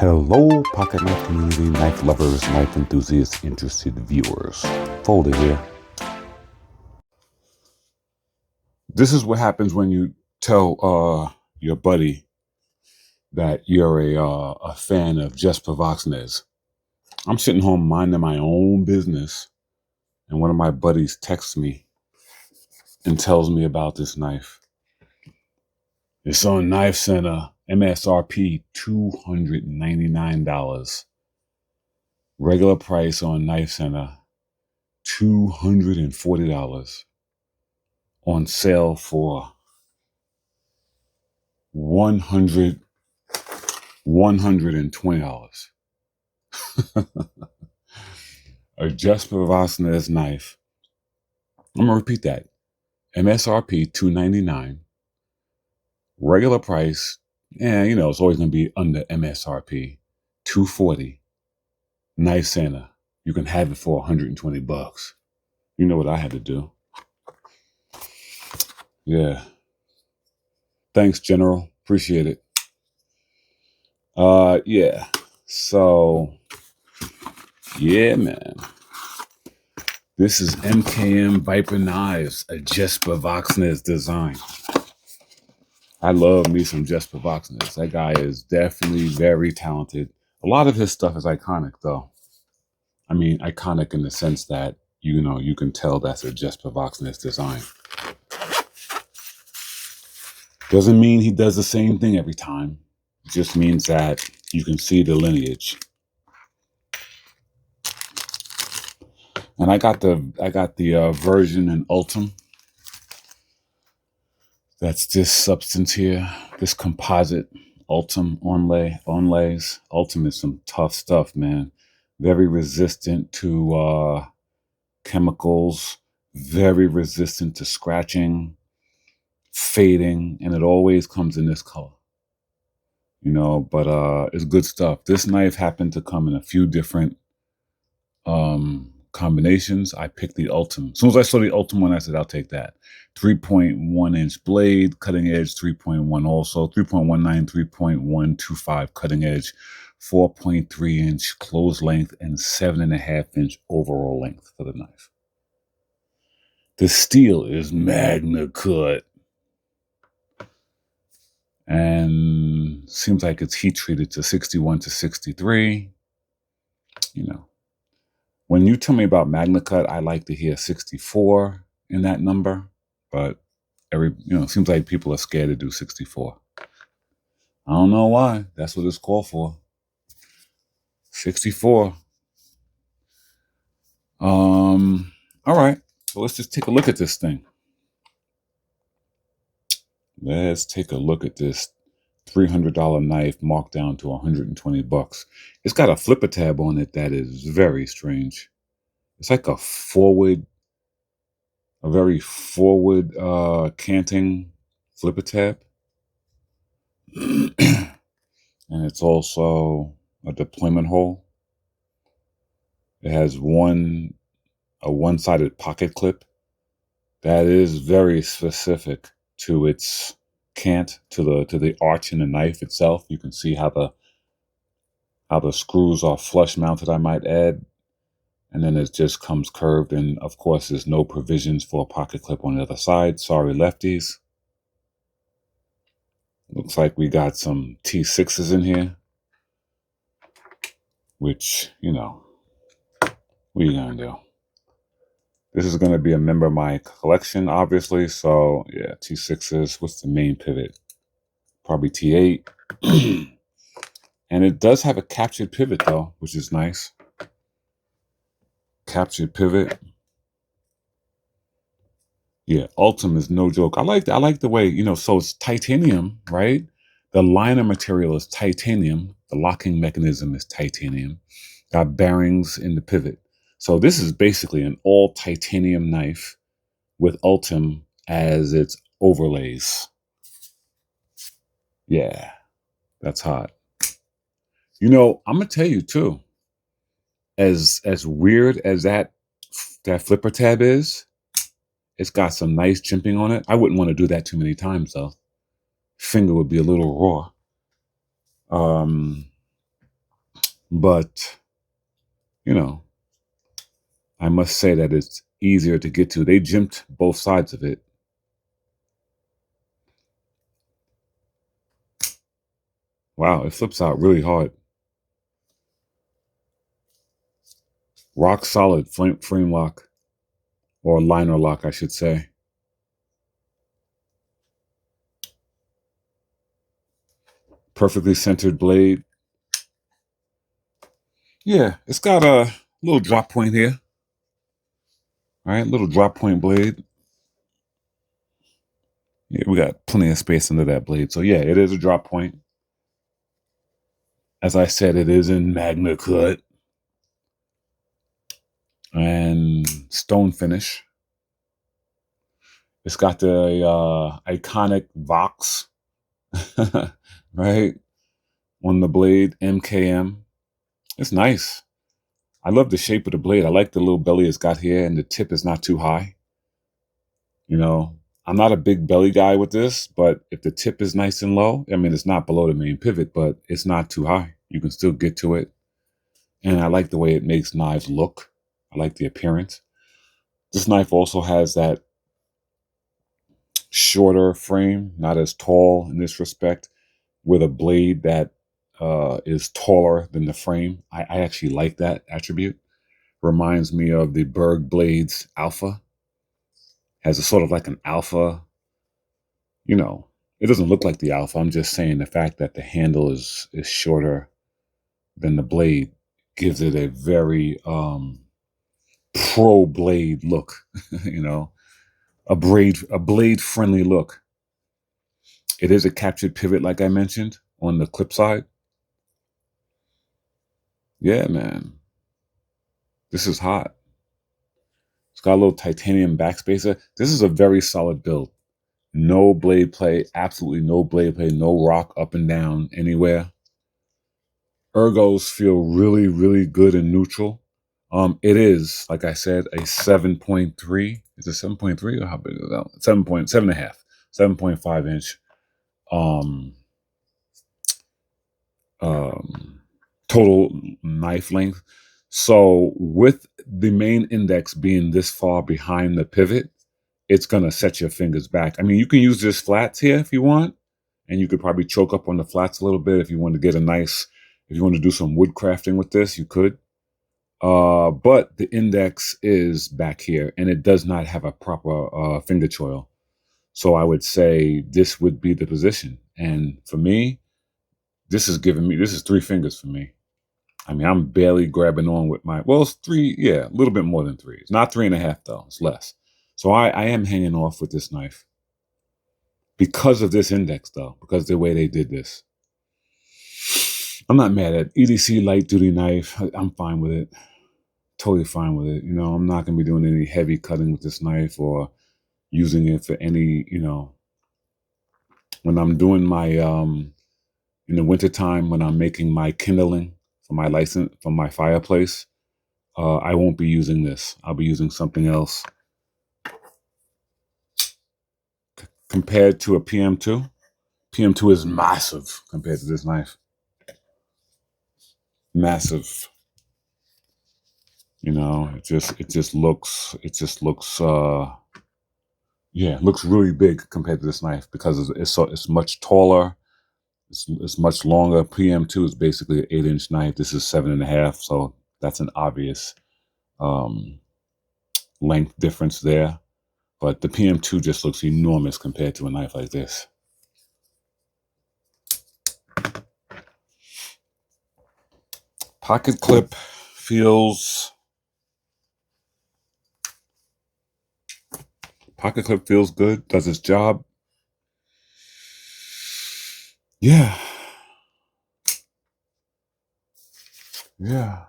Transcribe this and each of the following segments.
Hello, pocket knife community, knife lovers, knife enthusiasts, interested viewers. Folder here. This is what happens when you tell your buddy that you're a fan of Jesper Voxnaes. I'm sitting home minding my own business, and one of my buddies texts me and tells me about this knife. It's on Knife Center, MSRP $299. Regular price on Knife Center, $240. On sale for $120. A Jesper Voxnaes knife. I'm gonna repeat that. MSRP $299. Regular price, it's always gonna be under MSRP. $240. Knife Center. You can have it for $120. You know what I had to do. Yeah. Thanks, General. Appreciate it. Yeah. So, yeah, man. This is MKM Viper Knives, a Jesper Voxnaes design. I love me some Jesper Voxnaes. That guy is definitely very talented. A lot of his stuff is iconic, though. I mean, iconic in the sense that, you can tell that's a Jesper Voxnaes design. Doesn't mean he does the same thing every time. It just means that you can see the lineage. And I got the version in Ultim. That's this substance here, this composite Ultim onlays. Ultim is some tough stuff, man. Very resistant to chemicals, very resistant to scratching, fading, and it always comes in this color. But it's good stuff. This knife happened to come in a few different combinations. I picked the Ultim. As soon as I saw the Ultim one, I said, I'll take that. 3.1 inch blade, cutting edge, 3.1 also, 3.19, 3.125 cutting edge, 4.3 inch close length, and 7.5 inch overall length for the knife. The steel is Magna Cut. And seems like it's heat treated to 61 to 63. When you tell me about Magna Cut, I like to hear 64 in that number, but it seems like people are scared to do 64. I don't know why. That's what it's called for. 64. All right. So let's just take a look at this thing. Let's take a look at this $300 knife marked down to $120. It's got a flipper tab on it that is very strange. It's like a very forward canting flipper tab. And it's also a deployment hole. It has a one-sided pocket clip that is very specific to its cant, to the arch in the knife itself. You can see how the screws are flush mounted, I might add, and then it just comes curved. And of course, there's no provisions for a pocket clip on the other side. Sorry, lefties. Looks like we got some T6s in here, which, what are you gonna do? This is going to be a member of my collection, obviously. So, yeah, T6s. What's the main pivot? Probably T8. And it does have a captured pivot, though, which is nice. Captured pivot. Yeah, Ultim is no joke. I like the way, so it's titanium, right? The liner material is titanium. The locking mechanism is titanium. Got bearings in the pivot. So this is basically an all titanium knife with Ultim as its overlays. Yeah, that's hot. I'm gonna tell you too, as weird as that flipper tab is, it's got some nice jimping on it. I wouldn't want to do that too many times though. Finger would be a little raw. But, you know, I must say that it's easier to get to. They jimped both sides of it. Wow, it flips out really hard. Rock solid frame lock, or liner lock, I should say. Perfectly centered blade. Yeah, it's got a little drop point here. All right, little drop point blade. Yeah, we got plenty of space under that blade. So yeah, it is a drop point. As I said, it is in Magna cut and stone finish. It's got the iconic Vox, right, on the blade, MKM. It's nice. I love the shape of the blade. I like the little belly it's got here, and the tip is not too high. You know, I'm not a big belly guy with this, but if the tip is nice and low, I mean, it's not below the main pivot, but it's not too high. You can still get to it. And I like the way it makes knives look. I like the appearance. This knife also has that shorter frame, not as tall in this respect, with a blade that is taller than the frame. I actually like that attribute. Reminds me of the Berg Blades Alpha. Has a sort of like an Alpha, you know, it doesn't look like the Alpha. I'm just saying the fact that the handle is shorter than the blade gives it a very pro blade look, you know, a blade friendly look. It is a captured pivot, like I mentioned, on the clip side. Yeah, man. This is hot. It's got a little titanium backspacer. This is a very solid build. No blade play, absolutely no blade play, no rock up and down anywhere. Ergos feel really, really good and neutral. It is, like I said, a 7.3. Is it 7.3 or how big is that? 7.5, 7.5 inch total knife length. So with the main index being this far behind the pivot, it's going to set your fingers back. I mean, you can use this flats here if you want, and you could probably choke up on the flats a little bit if you want to get a nice, if you want to do some wood crafting with this, you could. But the index is back here, and it does not have a proper finger choil. So I would say this would be the position. And for me, this is 3 fingers for me. I mean, I'm barely grabbing on with it's 3, yeah, a little bit more than 3. It's not 3.5 though, it's less. So I am hanging off with this knife because of this index though, because of the way they did this. I'm not mad at EDC light duty knife. I'm fine with it. Totally fine with it. You know, I'm not going to be doing any heavy cutting with this knife or using it for any, you know, when I'm doing my, in the wintertime, when I'm making my kindling for my license, for my fireplace, I won't be using this. I'll be using something else. Compared to a PM2, PM2 is massive compared to this knife. Massive. You know, it just looks, yeah, it looks really big compared to this knife because it's much taller. It's much longer. PM2 is basically an 8-inch knife. This is 7.5, so that's an obvious length difference there. But the PM2 just looks enormous compared to a knife like this. Pocket clip feels good, does its job. Yeah. Yeah.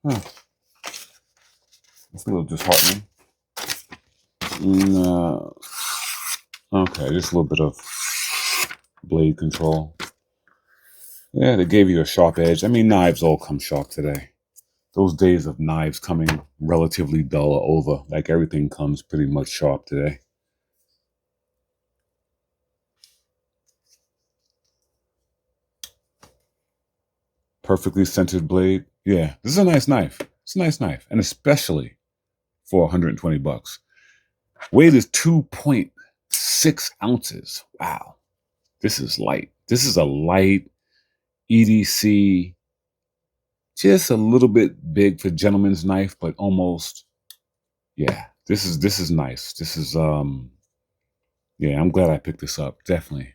Huh. It's a little disheartening. No. Okay, just a little bit of blade control. Yeah, they gave you a sharp edge. I mean, knives all come sharp today. Those days of knives coming relatively dull are over. Like everything comes pretty much sharp today. Perfectly centered blade. Yeah, this is a nice knife. It's a nice knife, and especially for 120 bucks. Weight is 2.6 ounces. Wow. This is light. This is a light EDC, just a little bit big for gentleman's knife, but almost, yeah. This is nice. This is yeah, I'm glad I picked this up, definitely.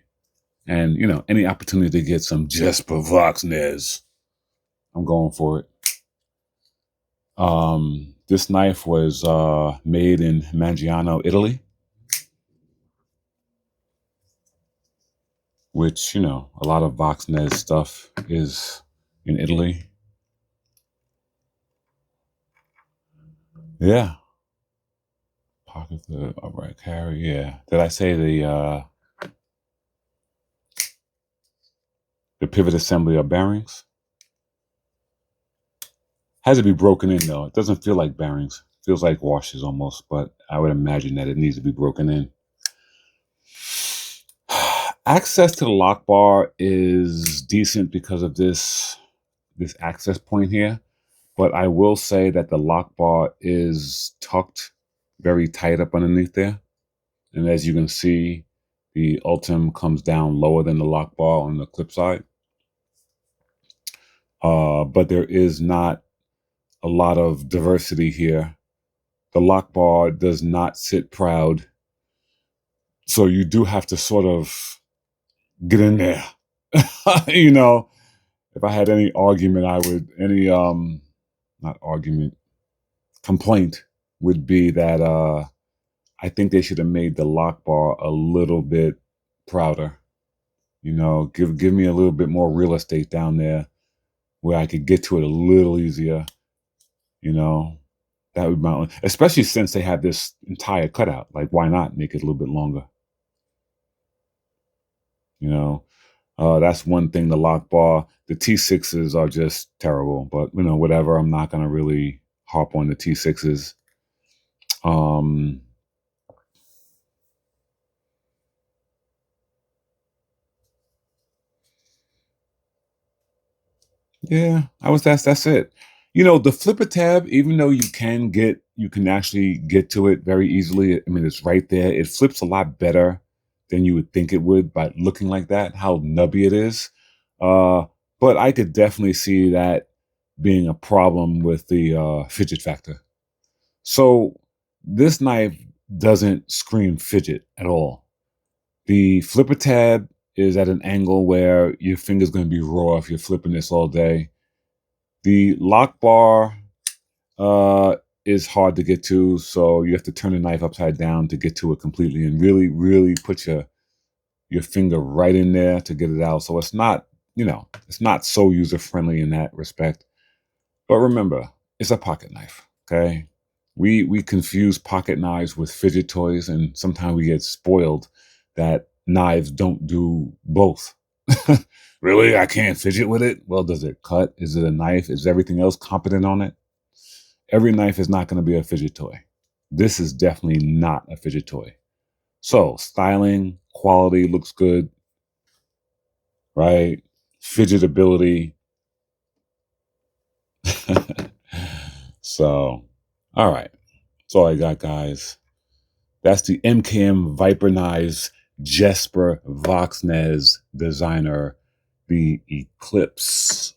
And you know, any opportunity to get some Jesper Voxnaes, I'm going for it. This knife was made in Maggiano, Italy, which, you know, a lot of Voxnaes stuff is in Italy. Yeah. Pocket the upright carry. Yeah. Did I say the pivot assembly of bearings? Has to be broken in though. It doesn't feel like bearings. It feels like washers almost, but I would imagine that it needs to be broken in. Access to the lock bar is decent because of this access point here, but I will say that the lock bar is tucked very tight up underneath there. And as you can see, the Ultim comes down lower than the lock bar on the clip side. But there is not a lot of diversity here. The lock bar does not sit proud. So you do have to sort of get in there. You know, if I had any argument, not argument, complaint would be that I think they should have made the lock bar a little bit prouder. You know, give me a little bit more real estate down there where I could get to it a little easier. You know, that would be especially since they have this entire cutout. Like, why not make it a little bit longer? You know, that's one thing. The lock bar, the T6s are just terrible. But you know, whatever. I'm not gonna really harp on the T6s. Yeah, that's it. You know, the flipper tab, even though you can actually get to it very easily. I mean, it's right there. It flips a lot better than you would think it would by looking like that, how nubby it is. But I could definitely see that being a problem with the fidget factor. So this knife doesn't scream fidget at all. The flipper tab is at an angle where your finger's going to be raw if you're flipping this all day. The lock bar is hard to get to, so you have to turn the knife upside down to get to it completely and really, really put your finger right in there to get it out. So it's not, you know, it's not so user-friendly in that respect. But remember, it's a pocket knife, okay? We confuse pocket knives with fidget toys, and sometimes we get spoiled that knives don't do both. Really? I can't fidget with it? Well, does it cut? Is it a knife? Is everything else competent on it? Every knife is not going to be a fidget toy. This is definitely not a fidget toy. So styling, quality looks good, right? Fidgetability. So, all right. That's all I got, guys. That's the MKM Viper Knives Jesper Voxnaes designer, the Eclipse.